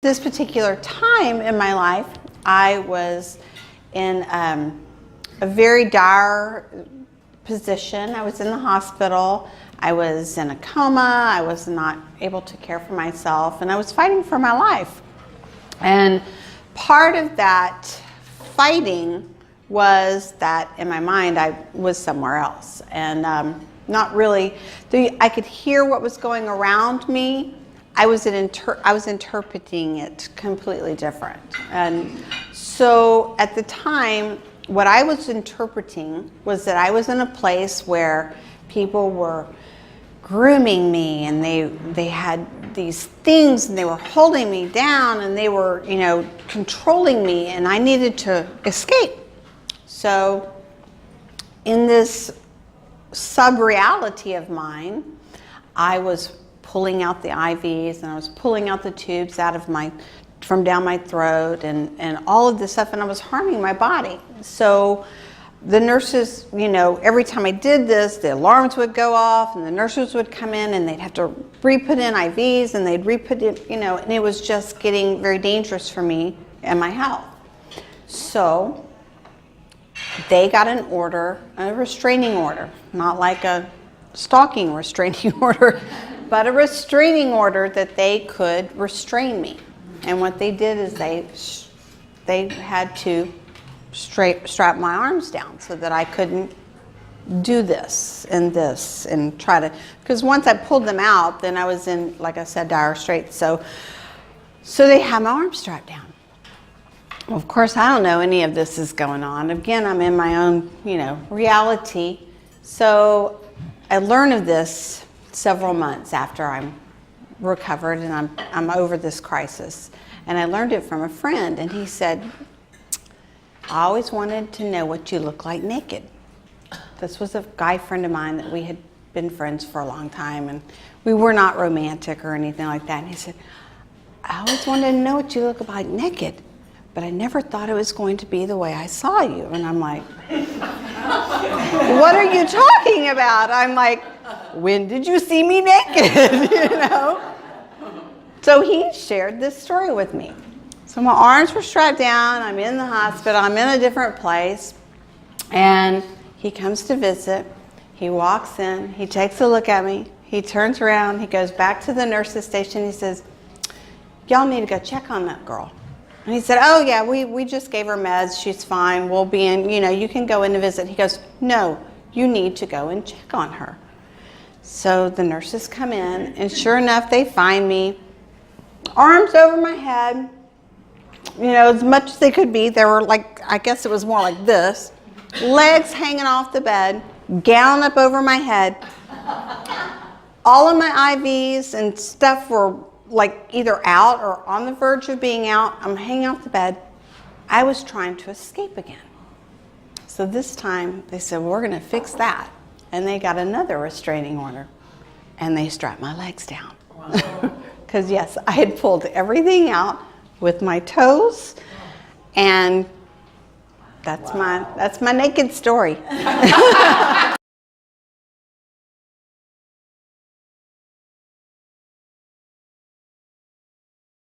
this particular time in my life, I was in a very dire position. I was in the hospital. I was in a coma. I was not able to care for myself, and I was fighting for my life. And part of that fighting was that in my mind I was somewhere else, and not really. I could hear what was going around me. I was interpreting it completely different. And so at the time, what I was interpreting was that I was in a place where people were grooming me, and they had these things, and they were holding me down, and they were, controlling me, and I needed to escape. So in this sub-reality of mine, I was pulling out the IVs, and I was pulling out the tubes from down my throat, and all of this stuff, and I was harming my body. So the nurses, every time I did this, the alarms would go off, and the nurses would come in, and they'd have to re-put in IVs, and they'd re-put in, and it was just getting very dangerous for me and my health. So they got an order, a restraining order, not like a stalking restraining order, but a restraining order that they could restrain me. And what they did is they had to strap my arms down so that I couldn't do this and try to, because once I pulled them out, then I was in, like I said, dire straits. So they had my arms strapped down. Well, of course, I don't know any of this is going on. Again, I'm in my own, reality. So I learned of this several months after I'm recovered and I'm over this crisis. And I learned it from a friend, and he said, I always wanted to know what you look like naked. This was a guy friend of mine that we had been friends for a long time, and we were not romantic or anything like that. And he said, I always wanted to know what you look like naked, but I never thought it was going to be the way I saw you. And I'm like, what are you talking about? I'm like, when did you see me naked? So he shared this story with me. So my arms were strapped down, I'm in the hospital, I'm in a different place, and he comes to visit. He walks in, he takes a look at me, he turns around, he goes back to the nurse's station, he says, y'all need to go check on that girl. And he said, oh yeah, we just gave her meds, she's fine, we'll be in, you can go in to visit. He goes, no, you need to go and check on her. So the nurses come in, and sure enough, they find me, arms over my head, as much as they could be. They were like, I guess it was more like this, legs hanging off the bed, gown up over my head. All of my IVs and stuff were like either out or on the verge of being out. I'm hanging off the bed. I was trying to escape again. So this time they said, well, we're going to fix that. And they got another restraining order, and they strapped my legs down. Because yes, I had pulled everything out with my toes, and that's my naked story.